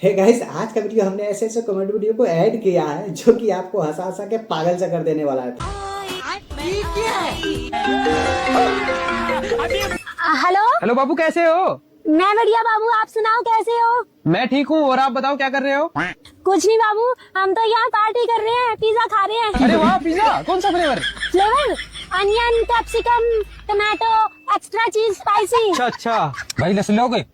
Hey guys, आज का video हमने ऐसे ऐसे कॉमेडी वीडियो को ऐड किया है जो कि आपको हंसा हंसा के पागल सा कर देने वाला है। हेलो हेलो बाबू, कैसे हो? मैं बढ़िया बाबू, आप सुनाओ कैसे हो? मैं ठीक हूँ। और आप बताओ क्या कर रहे हो? कुछ नहीं बाबू, हम तो यहाँ पार्टी कर रहे हैं, पिज्जा खा रहे हैं। अरे वाह, पिज्जा कौन सा flavour? Flavour onion, capsicum, tomato, extra चीज, स्पाइसी। अच्छा अच्छा, भाई लस्सी लोगे?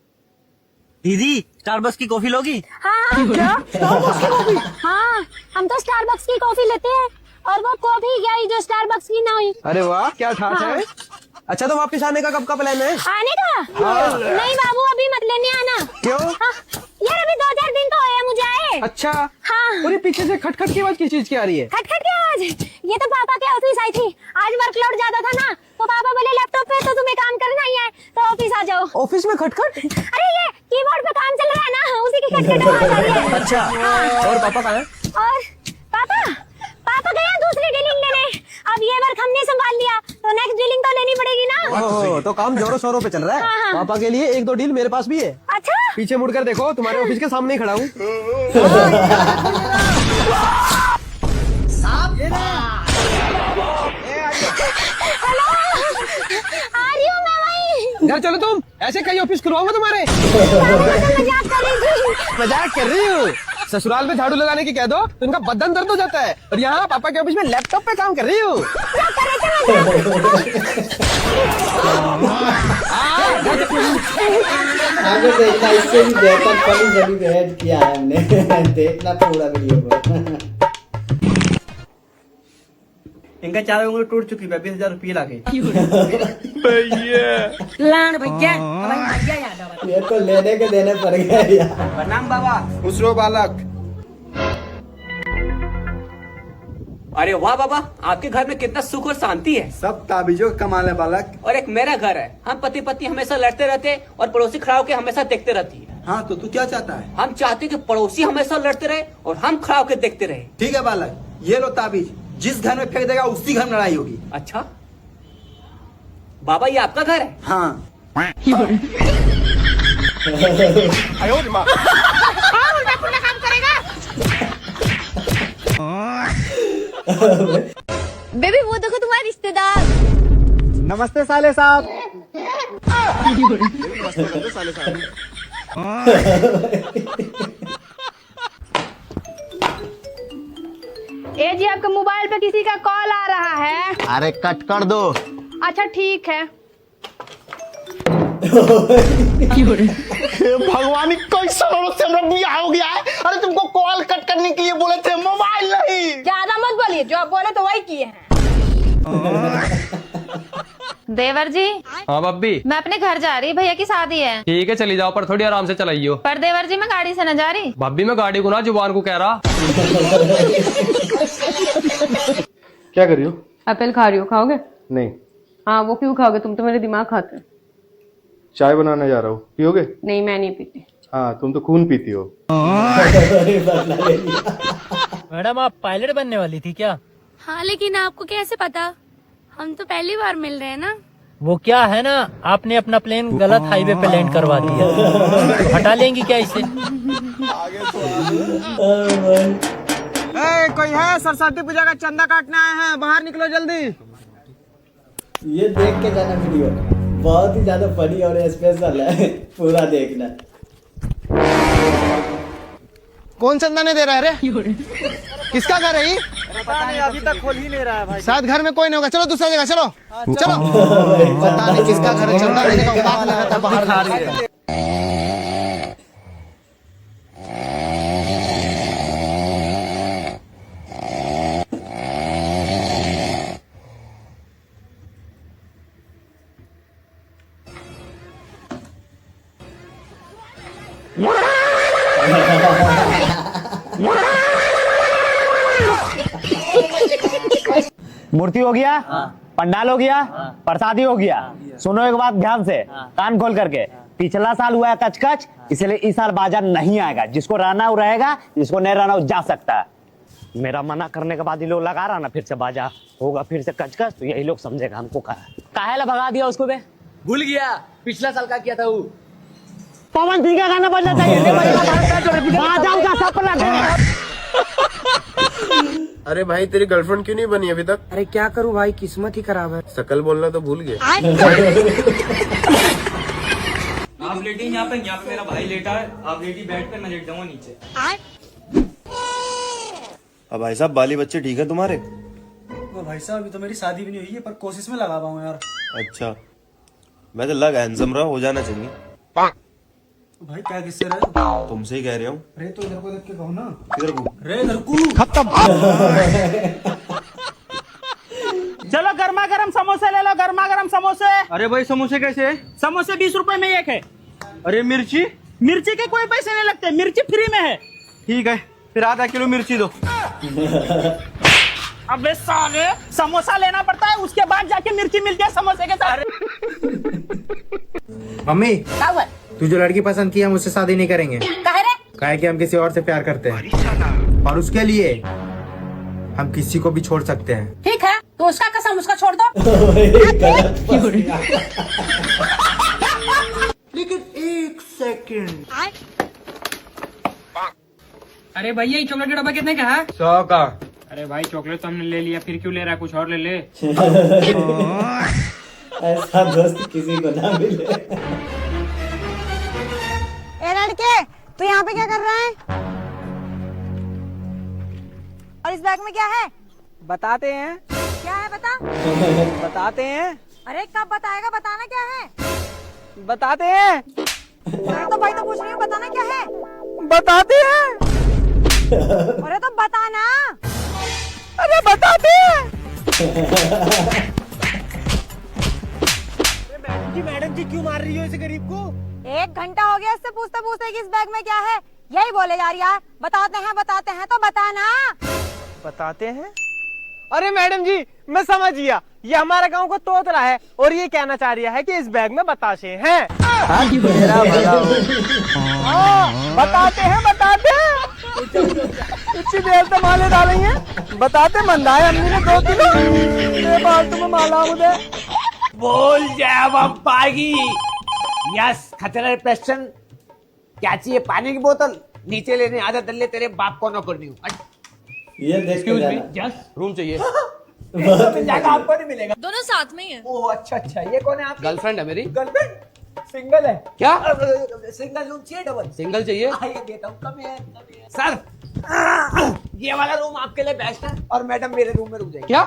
दीदी स्टारबक्स की कॉफी लोगी? हाँ क्या? स्टारबक्स की कॉफी? हाँ, हम तो स्टारबक्स की कॉफी लेते हैं और वो कॉफी क्या ही जो स्टारबक्स की ना हुई। अरे वाह, क्या ठाठ है। अच्छा, तो वापस आने का कब का प्लान है? आने का? नहीं बाबू, अभी मत लेने आना। क्यों? हाँ, यार अभी 2-4 दिन तो हुए मुझे आए। अच्छा। हाँ। और ये पीछे से खटखट की आवाज किस चीज की आ रही है? खटखट की आवाज? ये तो पापा के ऑफिस आई थी। आज वर्कलोड ज्यादा था ना, तो पापा बोले लैपटॉप पे तो तुम्हें काम करना ही है, तो ऑफिस आ जाओ। ऑफिस में खटखट? अरे ये कीबोर्ड पे काम चल रहा है ना, उसी की खटखट आवाज आ रही है। अच्छा। और पापा कहाँ है? और पापा गया दूसरी डीलिंग लेने। अब ये वर्क हमने संभाल लिया, तो नेक्स्ट डीलिंग तो लेनी पड़ेगी ना। ओह, तो काम जोरों शोरों पे चल रहा है। हाँ। पापा के लिए 1-2 डील मेरे पास भी है। अच्छा। पीछे मुड़कर देखो, तुम्हारे ऑफिस के सामने ही खड़ा हूँ। हेलो, आ रही हूँ मैं वहीं। घर चलो तुम, ऐसे कहीं ऑफिस खुलवाऊंगा तुम्हारे। मजाक कर रही थी। मजाक कर रही हूँ। ससुराल में झाड़ू लगाने की कह दो तो इनका बदन दर्द हो जाता है, और यहाँ पापा के ऑफिस में लैपटॉप पे काम कर रही हूँ। आगे देखना, इससे भी बेहतर फनी वीडियो ऐड किया है हमने। देखना पूरा वीडियो को। इनका 4 उंगली टूट चुकी है, 20,000 रुपये लाके। लान भैया हमारी भैया याद आ ये तो लेने के देने पड़ गए यार। प्रणाम बाबा। खुश रहो बालक। अरे वाह बाबा, आपके घर में कितना सुख और शांति है। सब ताबीजों का कमाल है बालक। और एक मेरा घर है, हम पति पत्नी हमेशा लड़ते रहते हैं और पड़ोसी खड़ा होकर हमेशा देखते रहती है। हाँ, तो तू क्या चाहता है? हम चाहते हैं कि पड़ोसी हमेशा लड़ते रहे और हम खड़ा होकर देखते रहे। ठीक है बालक, ये लो ताबीज, जिस घर में फेंक देगा उसी घर में लड़ाई होगी। अच्छा बाबा, ये आपका घर है? हाँ। बेबी वो देखो तुम्हारे रिश्तेदार। नमस्ते साले साहब। ए जी, आपके मोबाइल पे किसी का कॉल आ रहा है। अरे कट कर दो। अच्छा ठीक है। भगवान कैसा से हमरा बियाह हो गया है। अरे तुमको कॉल कट करने के लिए बोले थे, मोबाइल नहीं। ज्यादा मत बोलिए, जो आप बोले तो वही किए हैं। देवर जी, हाँ बब्बी। मैं अपने घर जा रही, भैया की शादी है। ठीक है, चली जाओ, पर थोड़ी आराम से चलाइयो। पर देवर जी, मैं गाड़ी से न जा रही। भाभी, मैं गाड़ी को ना जुबान को कह रहा। क्या कर रही हो? एप्पल खा रही हो, खाओगे? नहीं। हाँ, वो क्यों खाओगे, तुम तो मेरे दिमाग खाते हो। चाय बनाने जा रहा हूँ, पियोगे? नहीं, मैं नहीं पीती। हाँ, तुम तो खून पीती हो। मैडम, आप पायलट बनने वाली थी क्या? हाँ, लेकिन आपको कैसे पता? हम तो पहली बार मिल रहे हैं ना। वो क्या है ना, आपने अपना प्लेन गलत हाईवे पे लैंड करवा दिया। तो हटा लेंगी क्या इसे? कोई है? सरस्वती पूजा का चंदा काटने आए हैं, बाहर निकलो जल्दी। ये देख के जाना वीडियो, बहुत ही ज्यादा फनी और स्पेशल है, पूरा देखना। कौन चंदा नहीं दे रहा है रे? किसका घर है ये? पता नहीं, अभी तक खोल ही नहीं रहा है भाई। शायद घर में कोई नहीं होगा, चलो दूसरा जगह चलो। चलो। पता नहीं किसका घर है, चंदा देने का औकात नहीं रहता, बाहर खा रही है। मूर्ति हो गया, पंडाल हो गया, प्रसादी हो गया। सुनो एक बात ध्यान से, कान खोल करके। पिछला साल हुआ है कचकच, इसलिए इस साल बाजार नहीं आएगा। जिसको रहना वो रहेगा, जिसको नहीं रहना वो जा सकता है। मेरा मना करने के बाद ये लोग लगा रहा ना, फिर से बाजार होगा, फिर से कचकच, तो यही लोग समझेगा हमको काहे ला भगा दिया उसको बे। भूल गया, पिछला साल का किया था वो। पवन सिंह का गाना बजना चाहिए। अरे भाई तेरी गर्लफ्रेंड क्यों नहीं बनी अभी तक? अरे क्या करूँ भाई, किस्मत ही खराब है। शकल बोलना तो भूल गए। आप लेटे यहाँ पे मेरा भाई लेटा है, आप लेटी बेड पे, मैं लेट जाऊंगा नीचे। अब भाई साहब बाली बच्चे ठीक है तुम्हारे? वो भाई साहब अभी तो मेरी शादी भी नहीं हुई है, पर कोशिश में लगा हुआ हूँ यार। अच्छा, मैं तो लग हैंडसम रहा, हो जाना चाहिए। भाई क्या किससे रहे हो? तुमसे ही कह रहा हूँ। अरे तो इधर को देख के कहो ना। किधर को? रे इधर को। चलो गर्मा गर्म समोसे ले लो, गर्मा गर्म समोसे। अरे भाई समोसे कैसे? समोसे 20 रुपए में एक है। अरे मिर्ची? मिर्ची के कोई पैसे नहीं लगते, मिर्ची फ्री में है। ठीक है, फिर आधा किलो मिर्ची दो। अबे साले, समोसा लेना पड़ता है, उसके बाद जाके मिर्ची मिलती है समोसे के साथ। मम्मी, क्या हुआ? तू जो लड़की पसंद की हम उससे शादी नहीं करेंगे। काहे रे? काहे कि हम किसी और से प्यार करते हैं, और उसके लिए हम किसी को भी छोड़ सकते हैं। ठीक है, तो उसका कसम उसका छोड़ दो। लेकिन 1 सेकंड। अरे भैया ये चॉकलेट का डब्बा कितने का है? 100 का। अरे भाई चॉकलेट तो हमने ले लिया, फिर क्यों ले रहा है? कुछ और ले ले। ऐसा दोस्त किसी को ना मिले। ए लड़के, तू यहाँ पे क्या कर रहा है? और इस बैग में क्या है? बताते हैं। क्या है बता? बताते हैं। अरे कब बताएगा, बताना क्या है? बताते हैं। अरे तो भाई तो पूछ रही हूँ, बताना क्या है? बताते हैं। अरे तो बताना। अरे बताते हैं। मैडम जी क्यों मार रही हो इस गरीब को? 1 घंटा हो गया इससे पूछते पूछते कि इस बैग में क्या है, यही बोले जा रही है। बताते हैं तो बताना। बताते हैं। अरे मैडम जी मैं समझ गया, ये हमारे गांव को तोतला है और ये कहना चाह रहा है कि इस बैग में बताशे हैं। बताते हैं इतनी देर से माले डालेंगे। बताते मंदा है, हमने 2 किलो फालतू में माला मुझे बोल जाए बागी। यस, खतरा प्रश्न क्या चाहिए? पानी की बोतल नीचे लेने आजा दल्ले, तेरे बाप को नौकर नहीं हूँ। ये देख के जाना। रूम चाहिए। जगह आपको नहीं मिलेगा। दोनों साथ में ही है। ओह अच्छा, ये कौन है आपकी? गर्लफ्रेंड है मेरी। गर्लफ्रेंड? सिंगल है क्या? सिंगल रूम चाहिए डबल? सिंगल चाहिए। ये देता हूँ, कम है। सर ये वाला रूम आपके लिए बेस्ट है और मैडम मेरे रूम में रुक जाएगी। क्या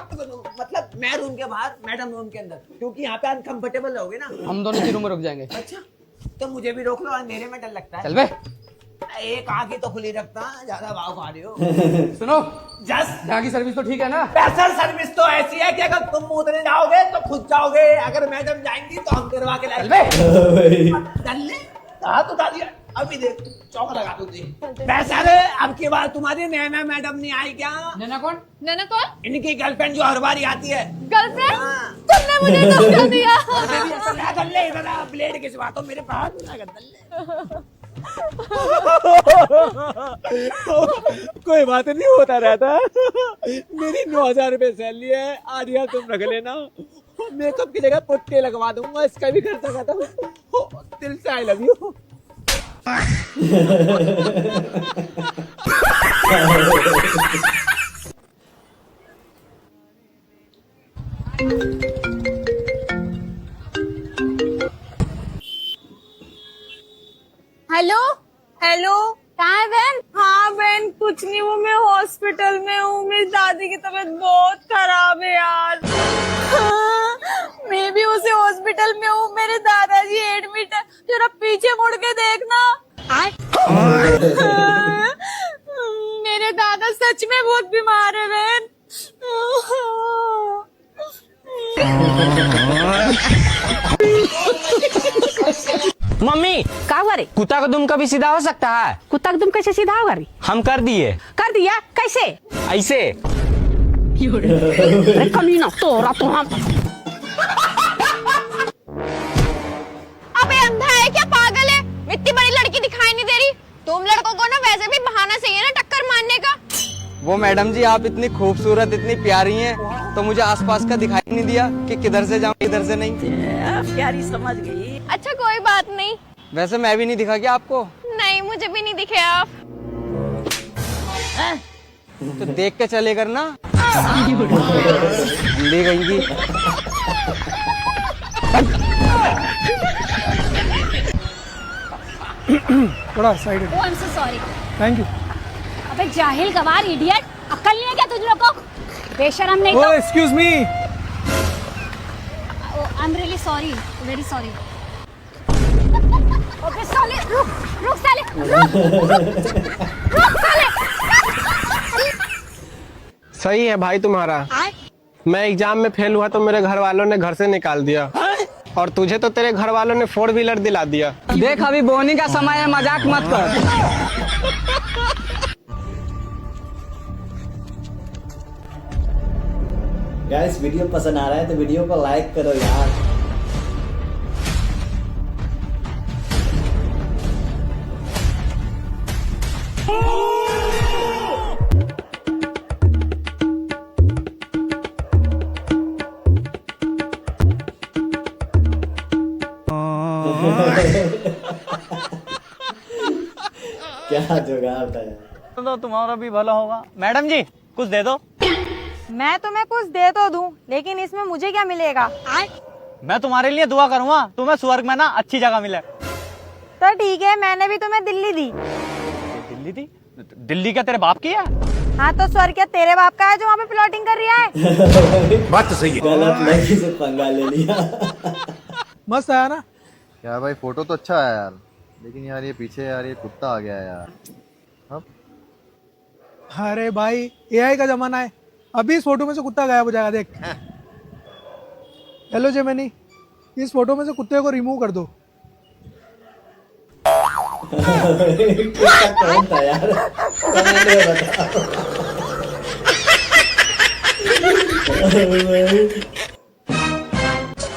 मतलब मैं रूम के बाहर, मैडम रूम के अंदर, क्योंकि यहाँ पे अनकंफर्टेबल रहोगे ना। हम दोनों इसी रूम में रुक जाएंगे। अच्छा तो मुझे भी रोक लो, अंधेरे में डर लगता है। चल बे। एक आंख ही तो खुली रखता, ज्यादा भाव खा रहे हो। सुनो, जस्ट यहाँ की सर्विस तो ठीक है ना? स्पेशल सर्विस तो ऐसी है कि अगर तुम उतरे जाओगे तो खुद जाओगे, अगर मैडम जाएंगी तो हम करवा के लाएंगे। हाँ तो दादी अभी देख चौक लगा दूंगी। वैसे अब की बार तुम्हारी नैना मैडम नहीं आई क्या? नैना कौन? नैना कौन? इनकी गर्लफ्रेंड जो हर बार आती है। गर्लफ्रेंड? तुमने मुझे धोखा दिया। ब्लेड किस बात हो मेरे पास? कोई बात नहीं, होता रहता। मेरी 9,000 रुपए सैलरी है, आधी तुम रख लेना। मेकअप की जगह पुट्टे लगवा दूंगा, इसका भी खर्चा खत्म। दिल से I love you. Hello hello, कहाँ है बहन? हाँ बहन कुछ नहीं, वो मैं हॉस्पिटल में हूँ, मेरी दादी की तबीयत बहुत खराब है यार। हाँ, मैं भी उसी हॉस्पिटल में हूँ, मेरे दादाजी एडमिट है, जरा पीछे मुड़ के देखना। मेरे दादा सच में बहुत बीमार है बहन। मम्मी क्या हुआ रे? कुत्ता का दुम कभी सीधा हो सकता है? कुत्ता तुम कैसे सीधा होगा रे? हम कर दिए। कर दिया कैसे? ऐसे। अरे कमीना तोरा तो हम। अबे अंधा है क्या, पागल है? इतनी बड़ी लड़की दिखाई नहीं दे रही? तुम लड़कों को ना वैसे भी बहाना चाहिए ना टक्कर मारने का। वो मैडम जी आप इतनी खूबसूरत इतनी प्यारी हैं तो मुझे आसपास का दिखाई नहीं दिया कि किधर से जाऊं किधर से नहीं। प्यारी समझ गई। अच्छा कोई बात नहीं। वैसे मैं भी नहीं दिखा क्या आपको? नहीं मुझे भी नहीं दिखे आप। तो देख के चले करना। ले गई की। थोड़ा side. Oh, I'm so sorry. Thank you. अबे जाहिल गवार इडियट, अक्ल नहीं है क्या तुझ लोग को? बेशरम नहीं तो। Excuse me. Oh, I'm really sorry, very sorry. अबे साले, रुक साले, रुक साले। सही है भाई तुम्हारा। मैं एग्जाम में फेल हुआ तो मेरे घर वालों ने घर से निकाल दिया, और तुझे तो तेरे घर वालों ने 4 व्हीलर दिला दिया। देख अभी बोनी का समय है, मजाक मत कर। गाइस वीडियो पसंद आ रहा है तो वीडियो को लाइक करो यार। क्या जुगाड़ था यार। तो तुम्हारा भी भला होगा। मैडम जी कुछ दे दो। मैं तुम्हें कुछ दे तो दूं, लेकिन इसमें मुझे क्या मिलेगा? मैं तुम्हारे लिए दुआ करूंगा, तुम्हें स्वर्ग में ना अच्छी जगह मिले। तो ठीक है, मैंने भी तुम्हें दिल्ली दी। दिल्ली दी? दिल्ली क्या तेरे बाप की है? हाँ तो स्वर्ग क्या तेरे बाप का है जो वहाँ पे प्लॉटिंग कर रहा है? बात तो सही है। गलत लड़की से पंगा ले लिया। मस्त आया ना? क्या भाई फोटो तो अच्छा है यार, लेकिन यार ये पीछे यार ये कुत्ता आ गया है यार। अब अरे भाई एआई का जमाना है, अभी इस फोटो में से कुत्ता गायब हो जाएगा। देख। हेलो जेमिनी, इस फोटो में से कुत्ते को रिमूव कर दो। कुत्ता कौन था यार? कमेंट में बताओ।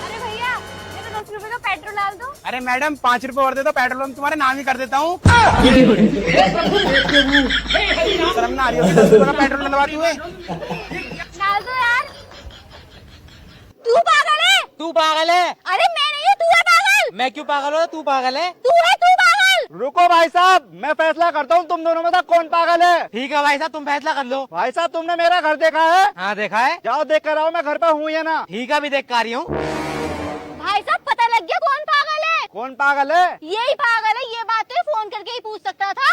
अरे भैया, मेरे 10 रुपए का पेट्रोल डाल दो। अरे मैडम 5 रुपए और दे दो, पेट्रोल पंप तुम्हारे नाम ही कर देता हूँ। शर्म ना आ रही होगी 10 रुपए का पेट्रोल डलवाती हुए। डाल दो यार। तू पागल है? तू पागल है? अरे मैं नहीं हूँ, तू है पागल। मैं क्यों पागल हो? तू पागल है? तू है, तू पागल। रुको भाई साहब, मैं फैसला करता हूँ तुम दोनों में से कौन पागल है। ठीक है भाई साहब, तुम फैसला कर लो। भाई साहब तुमने मेरा घर देखा है? हाँ देखा है। जाओ देख कर आओ, मैं घर पे हूँ या ना। ठीक है, अभी देख कर आ रही हूँ। भाई साहब पता लग गया कौन पागल है? कौन पागल है? यही पागल है, ये बात तो फोन करके ही पूछ सकता था।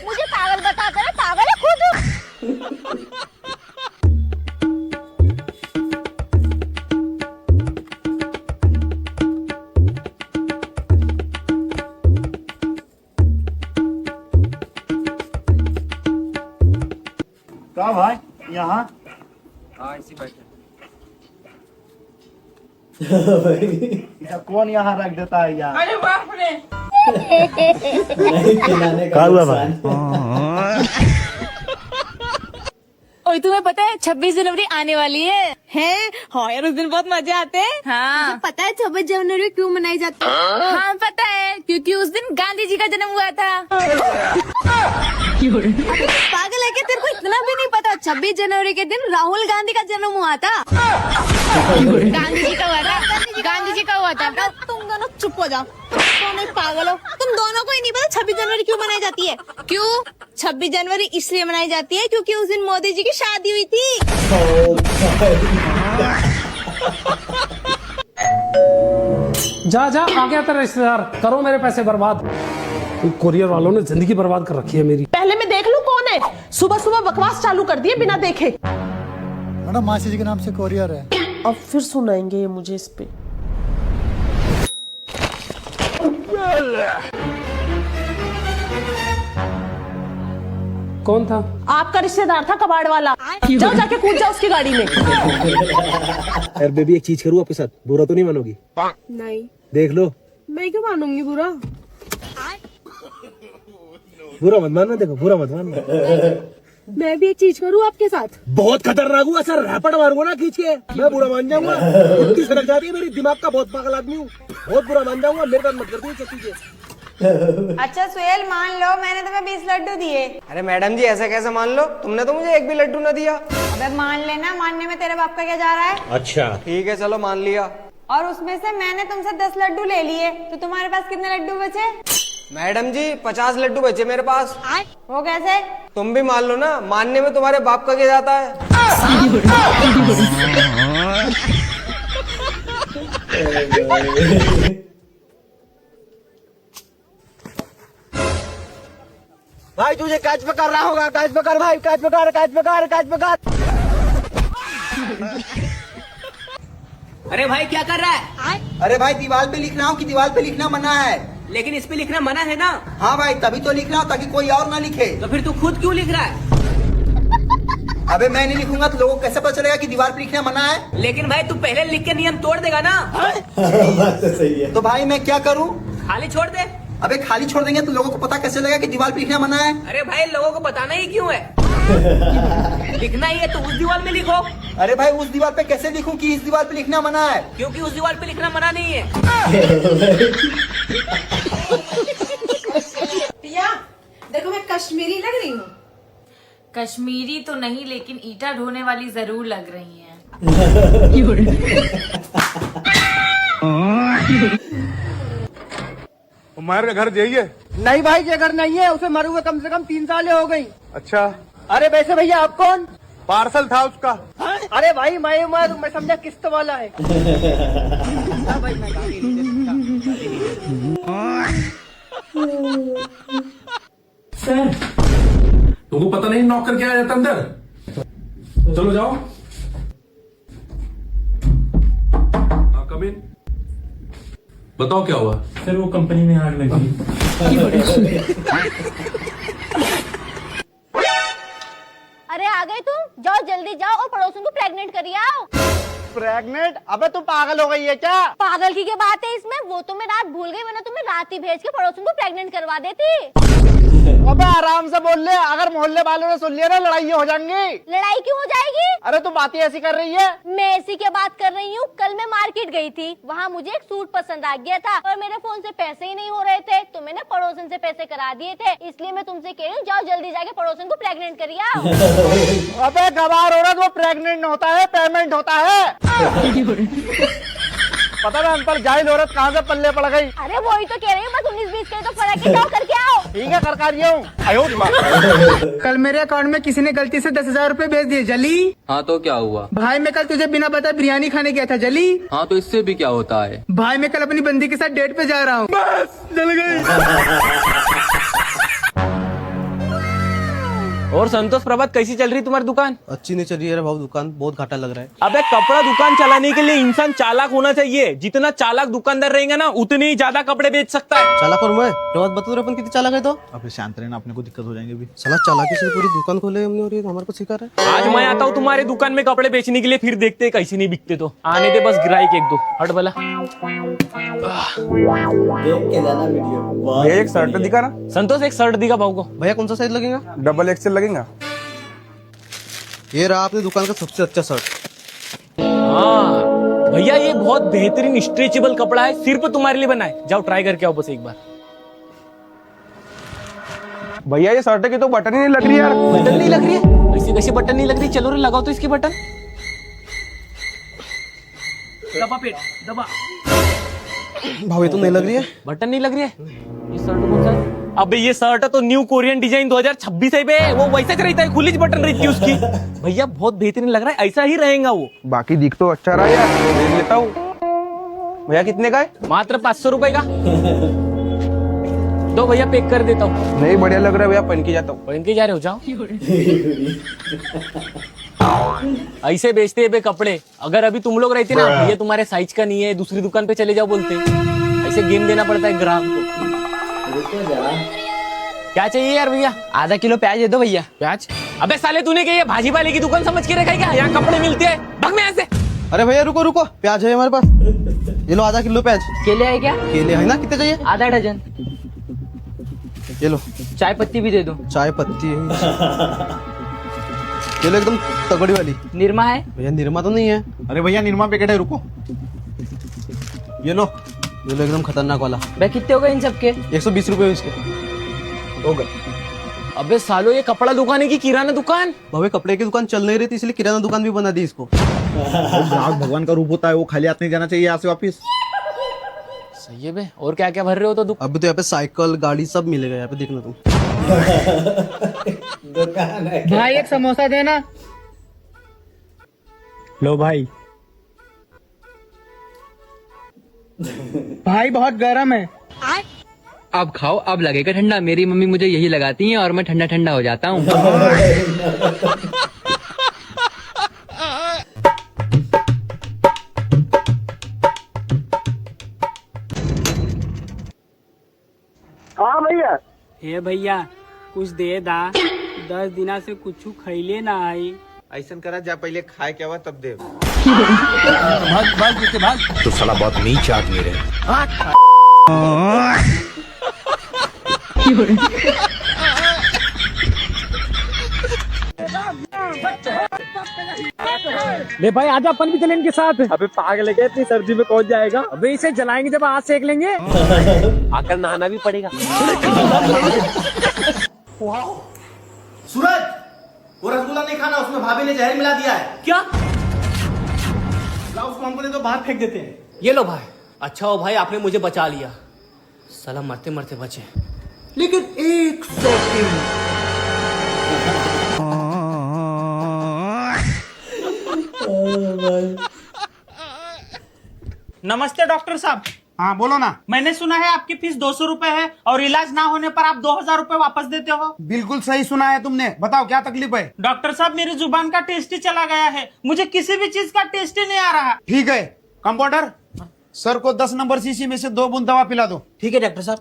मुझे पागल बताता है, पागल है खुद। कहाँ भाई? यहाँ? हाँ इसी बैठे। कौन यहाँ रख देता है यार? अरे बाप रे। नहीं खिलाने का नुकसान। और तुम्हें पता है 26 जनवरी आने वाली है? हैं? हाँ यार, उस दिन बहुत मजे आते हैं। हाँ पता है 26 जनवरी क्यों मनाई जाती है? हाँ पता है, क्योंकि उस दिन गांधी जी का जन्म हुआ था। पागल है क्या? तेरे को इतना भी नहीं पता? 26 जनवरी के दिन राहुल गांधी का जन्म हुआ था। गांधी जी का हुआ था। गांधी जी का हुआ था। तुम दोनों चुप हो जाओ, दोनों पागल हो। तुम दोनों को ही नहीं पता 26 जनवरी क्यों मनाई जाती है? क्यों? 26 जनवरी इसलिए मनाई जाती है क्योंकि उस दिन मोदी जी की शादी हुई थी। जा जा, आ गया तेरा रिश्तेदार, करो मेरे पैसे बर्बाद। कोरियर वालों ने जिंदगी बर्बाद कर रखी है मेरी। पहले मैं देख लूं कौन है। सुबह सुबह बकवास चालू कर दिए बिना देखे। मैडम मासी जी के नाम से कोरियर है। अब फिर सुनाएंगे ये मुझे इस पे। कौन था? आपका रिश्तेदार था, कबाड़ वाला। जाओ जाके कूद जाओ उसकी गाड़ी में। यार बेबी एक चीज करूँ आपके साथ, बुरा तो नहीं मानोगी? नहीं। देख लो। मैं क्यों मानूंगी बुरा? बुरा मत मानना, देखो बुरा मत मानना। मैं भी एक चीज करूँ आपके साथ? बहुत खतरनाक हुआ सर, रैपट मारूंगा ना खींच के, मैं बुरा मान जाऊंगा। इतनी सनक जाती है मेरी, दिमाग का बहुत पागल आदमी हूँ, बहुत बुरा मान जाऊंगा। मेरे साथ मत कर दो चीजें। अच्छा सुहेल, मान लो मैंने तुम्हें 20 लड्डू दिए। अरे मैडम जी ऐसे कैसे मान लो? तुमने तो मुझे एक भी लड्डू ना दिया। अबे मान लेना, मानने में तेरे बाप का क्या जा रहा है? अच्छा ठीक है चलो मान लिया। और उसमें से मैंने तुमसे 10 लड्डू ले लिए, तो तुम्हारे पास कितने लड्डू बचे? मैडम जी 50 लड्डू बचे मेरे पास। वो कैसे? तुम भी मान लो ना, मानने में तुम्हारे बाप का क्या जाता है। भाई तुझे कैच पकड़ रहा होगा, कैच पकड़ भाई, कैच पकड़, कैच पकड़, कैच पकड़। अरे भाई क्या कर रहा है? अरे भाई दीवार पे लिख रहा हूँ कि दीवार पे लिखना मना है। लेकिन इस पे लिखना मना है ना। हाँ भाई तभी तो लिख रहा हूँ ताकि कोई और ना लिखे। तो फिर तू खुद क्यों लिख रहा है? अबे मैं नहीं लिखूंगा तो लोगों को कैसे पता चलेगा कि दीवार पे लिखना मना है? लेकिन भाई तू पहले लिख के नियम तोड़ देगा ना। बात तो सही है। तो भाई मैं क्या करूँ? खाली छोड़ दे। अबे खाली छोड़ देंगे तो लोगों को पता कैसे लगेगा कि दीवार पे लिखना मना है? अरे भाई लोगों को बताना ही क्यों है? लिखना ही है तो उस दीवार में लिखो। अरे भाई उस दीवार पे कैसे लिखूं कि इस दीवार पे लिखना मना है? क्योंकि उस दीवार पे लिखना मना नहीं है। पिया देखो मैं कश्मीरी लग रही हूँ। कश्मीरी तो नहीं, लेकिन ईटा ढोने वाली जरूर लग रही हैं। उमर का घर जाइए। नहीं भाई ये घर नहीं है, उसे मरे हुए कम से कम 3 साल हो गई। अच्छा अरे वैसे भैया आप कौन? पार्सल था उसका। अरे भाई मैं समझा किस्त वाला है। भाई मैं सर तुमको पता नहीं नौकर क्या आ जाता अंदर? चलो जाओ। हाँ कम इन। बताओ क्या हुआ? सर वो कंपनी में आग लगी। अरे आ गए तुम, जाओ जल्दी जाओ और पड़ोसन को प्रेग्नेंट करिए आओ। प्रेग्नेंट? अबे तू पागल हो गई है क्या? पागल की क्या बात है इसमें? वो तो मैं रात भूल गई, वरना तुम्हें रात ही भेज के पड़ोसन को प्रेग्नेंट करवा देती। अबे आराम से बोल ले, अगर मोहल्ले वालों ने सुन लिया ना लड़ाई हो जाएंगी। लड़ाई क्यों हो जाएगी? अरे तू बातें ऐसी कर रही है। मैं ऐसी क्या बात कर रही हूँ? कल मैं मार्केट गई थी, वहाँ मुझे एक सूट पसंद आ गया था और मेरे फोन से पैसे ही नहीं हो रहे थे, तो मैंने पड़ोसन से पैसे करा दिए थे। इसलिए मैं तुमसे कह रही हूँ जाओ जल्दी जाके पड़ोसन को प्रेग्नेंट करिए आओ। अबे गवार औरत, वो प्रेग्नेंट होता है, पेमेंट होता है। पता ना अनपढ़ जाहिल औरत कहाँ से पल्ले पड़ गई। अरे वही तो कह रही हूँ, बस 19-20 का तो फर्क है, जाओ करके आओ। ठीक है कर रही हूँ। कल मेरे अकाउंट में किसी ने गलती से 10,000 रूपए भेज दिए, जली। हाँ तो क्या हुआ? भाई मैं कल तुझे बिना बताए बिरयानी खाने गया था, जली। हाँ तो इससे भी क्या होता है? भाई मैं कल अपनी बंदी के साथ डेट पे जा रहा हूँ, बस जल गई। और संतोष प्रभात कैसी चल रही तुम्हारी दुकान? अच्छी नहीं चल रही है भाव, दुकान बहुत घाटा लग रहा है। अबे कपड़ा दुकान चलाने के लिए इंसान चालाक होना चाहिए। जितना चालाक दुकानदार रहेगा ना उतनी ही ज्यादा कपड़े बेच सकता है। चालाक और मैं प्रभात बता रहे अपन कितने चालाक है तो? अबे शांत रहना, अपने को दिक्कत हो जाएंगे भी। साला चालाकी से पूरी दुकान खोले हमने और ये हमारे को सिखा रहा है। आज मैं आता हूँ तुम्हारे दुकान में कपड़े बेचने के लिए, फिर देखते हैं कैसे नहीं बिकते। तो आने दे बस ग्राहक एक दो। हट भला। देख के जाना वीडियो। एक शर्ट दिखा ना संतोष, एक शर्ट दिखा भाव को। भैया कौन सा साइज लगेगा? डबल एक्सएल लगेगा। ये रहा आपने दुकान का सबसे अच्छा शर्ट। हाँ भैया ये बहुत बेहतरीन स्ट्रेचेबल कपड़ा है, सिर्फ तुम्हारे लिए बना है। जाओ ट्राई करके आओ बस एक बार। भैया ये शर्ट की तो बटन ही नहीं लग रही यार। बटन नहीं लग रही है? ऐसी कैसी बटन नहीं लग रही? चलो रे लगाओ तो इसकी बटन। दबा पेट दबा। भाव ये तो नहीं लग रही है। बटन नहीं लग रही है? ये शर्ट कौन सा है? अबे ये शर्ट तो न्यू कोरियन डिजाइन 2026 है बे। वो वैसा रहता है, खुली बटन रहती है उसकी। भैया बहुत बेहतरीन लग रहा है, ऐसा ही रहेगा वो। बाकी दिख तो अच्छा रहा यार, ले लेता हूँ। भैया कितने का है? मात्र 500 रुपए का। दो भैया, पैक कर देता हूँ। नहीं बढ़िया लग रहा है भैया, पहन के जाता हूँ। पहन के जा रहे हो? जाओ। ऐसे बेचते हैं बे कपड़े। अगर अभी तुम लोग रहते ना, ये तुम्हारे साइज का नहीं है, दूसरी दुकान पे चले जाओ बोलते। ऐसे गेम देना पड़ता है ग्राहक को। क्या चाहिए यार भैया? आधा किलो प्याज दे दो भैया। प्याज? अबे साले तूने क्या ये भाजी वाले की दुकान समझ के रखा है क्या? यहाँ कपड़े मिलते हैं, भाग में यहाँ से। अरे भैया रुको रुको, प्याज है हमारे पास। ये लो आधा किलो प्याज। केले है क्या? केले है ना, कितने चाहिए? आधा डजन। ये लो। चाय पत्ती भी दे दो। चाय पत्ती है। ये लो एकदम तगड़ी वाली। निरमा है भैया? निरमा तो नहीं है। अरे भैया निरमा पैकेट है, रुको। ये लो एकदम खतरनाक वाला। भाई कितने हो गए इन सबके? 120 रुपए इसके हो गए। अबे सालो ये कपड़ा दुकान है कि किराना दुकान? भावे कपड़े की दुकान चल नहीं रही थी, इसलिए किराना दुकान भी बना दी इसको। ग्राहक भगवान का रूप होता है, वो खाली हाथ नहीं जाना चाहिए यहाँ से वापिस। सही है बे। और क्या क्या भर रहे हो तो अब तो यहाँ पे साइकिल गाड़ी सब मिलेगा यहाँ पे, देखना तुम। दुकान है भाई एक समोसा देना। लो भाई। भाई बहुत गर्म है। अब खाओ, अब लगेगा ठंडा। मेरी मम्मी मुझे यही लगाती है और मैं ठंडा ठंडा हो जाता हूँ। हाँ भैया। हे भैया कुछ दे दा, 10 दिना से कुछ खैले ना आई। ऐसा करा जा, पहले खाए क्या हुआ तब दे। भाग भाग पीछे भाग। तो साला बहुत नीच आदमी रे। ले भाई आजा, अपन भी चलें इनके साथ। अबे पागल है क्या, इतनी सर्दी में कौन जाएगा। अबे इसे जलाएंगे जब आज सेक लेंगे। आकर नहाना भी पड़ेगा। सूरज, वो रसगुल्ला नहीं खाना, उसमें भाभी ने जहर मिला दिया है। क्या? लाओ उसको हमको दे दो, बाहर फेंक देते हैं। ये लो भाई। अच्छा हो भाई आपने मुझे बचा लिया, साला मरते मरते बचे। लेकिन एक सेकंड। नमस्ते डॉक्टर साहब। हाँ बोलो ना। मैंने सुना है आपकी फीस 200 रुपए है और इलाज ना होने पर आप 2000 रुपए वापस देते हो। बिल्कुल सही सुना है तुमने। बताओ क्या तकलीफ है। डॉक्टर साहब मेरी जुबान का टेस्ट ही चला गया है, मुझे किसी भी चीज का टेस्ट ही नहीं आ रहा। ठीक है कंपाउंडर, सर को 10 नंबर शीशी में से 2 बूंद दवा पिला दो। ठीक है डॉक्टर साहब।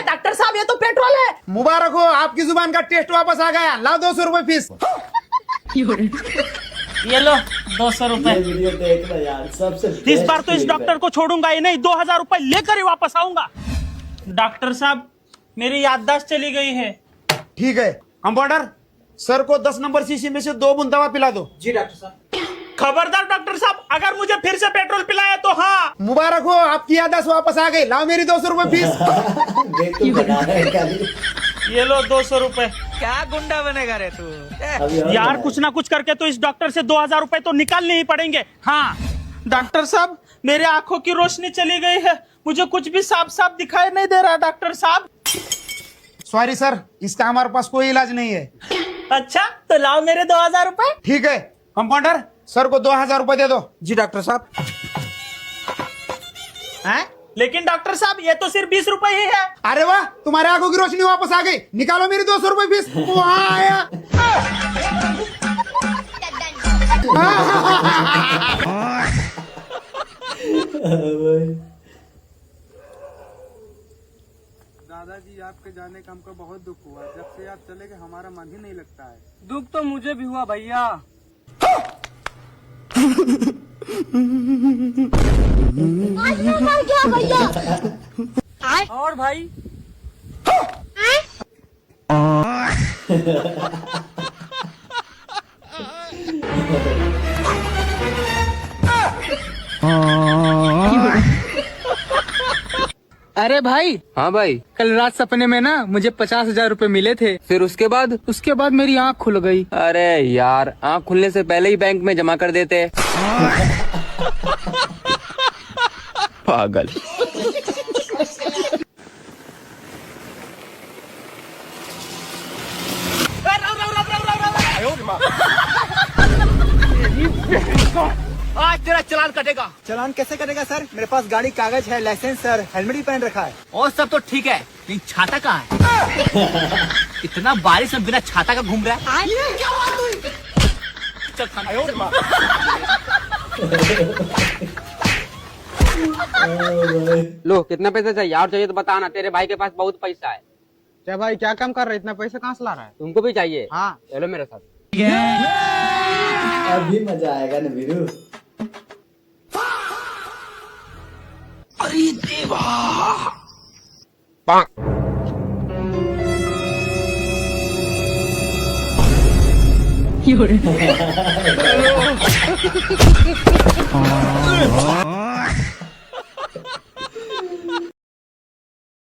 डॉक्टर साहब ये तो पेट्रोल है। मुबारक हो, आपकी जुबान का टेस्ट वापस आ गया। लाओ 200 रुपए फीस। ये लो 200 रुपए। वीडियो देखना यार, सबसे इस बार तो इस डॉक्टर को छोड़ूंगा ही नहीं, 2000 रुपए लेकर ही वापस आऊंगा। डॉक्टर साहब मेरी याददाश्त चली गई है। ठीक है कंपाउंडर, सर को 10 नंबर शीशी में से 2 बूंद दवा पिला दो। जी डॉक्टर साहब। खबरदार डॉक्टर साहब, अगर मुझे फिर से पेट्रोल पिलाया तो हाँ। मुबारक हो, आपकी याददाश्त वापस आ गई। लाओ मेरी 200 रुपए फीस। ये लो 200 रुपए। क्या गुंडा बनेगा रे तू? यार कुछ ना कुछ करके तो इस डॉक्टर से 2000 रुपए तो निकालने ही पड़ेंगे। हाँ डॉक्टर साहब, मेरे आंखों की रोशनी चली गई है, मुझे कुछ भी साफ साफ दिखाई नहीं दे रहा। डॉक्टर साहब सॉरी सर, इसका हमारे पास कोई इलाज नहीं है। अच्छा तो लाओ मेरे 2000 रुपए। ठीक है कंपाउंडर, सर को 2000 रुपए दे दो। जी डॉक्टर साहब। लेकिन डॉक्टर साहब ये तो सिर्फ 20 रुपए ही है। अरे वाह, तुम्हारे आंखों की रोशनी वापस आ गई। निकालो मेरी 200 रुपए फीस। वहाँ आया। दादाजी आपके जाने का हमको बहुत दुख हुआ। जब से आप चले गए हमारा मन ही नहीं लगता है। दुख तो मुझे भी हुआ भैया। क्या भैया? और भाई अरे भाई। हाँ भाई। कल रात सपने में ना मुझे 50,000 रुपए मिले थे। फिर उसके बाद मेरी आँख खुल गई। अरे यार, आँख खुलने से पहले ही बैंक में जमा कर देते। पागल। आज तेरा चलान कटेगा। चालान कैसे करेगा सर? मेरे पास गाड़ी कागज है, लाइसेंस सर, हेलमेट भी पहन रखा है। और सब तो ठीक है, लेकिन छाता कहाँ है? इतना बारिश में बिना छाता का घूम रहा है। ये क्या बात हुई? चल खाना। लो कितना पैसा चाहिए? और चाहिए तो बताना, तेरे भाई के पास बहुत पैसा है। क्या भाई, क्या काम कर रहे, इतना पैसा कहाँ से ला रहा है? तुमको भी चाहिए? हाँ चलो मेरे साथ। अभी मजा आएगा ना वीरू। अरे देवा। हाँ।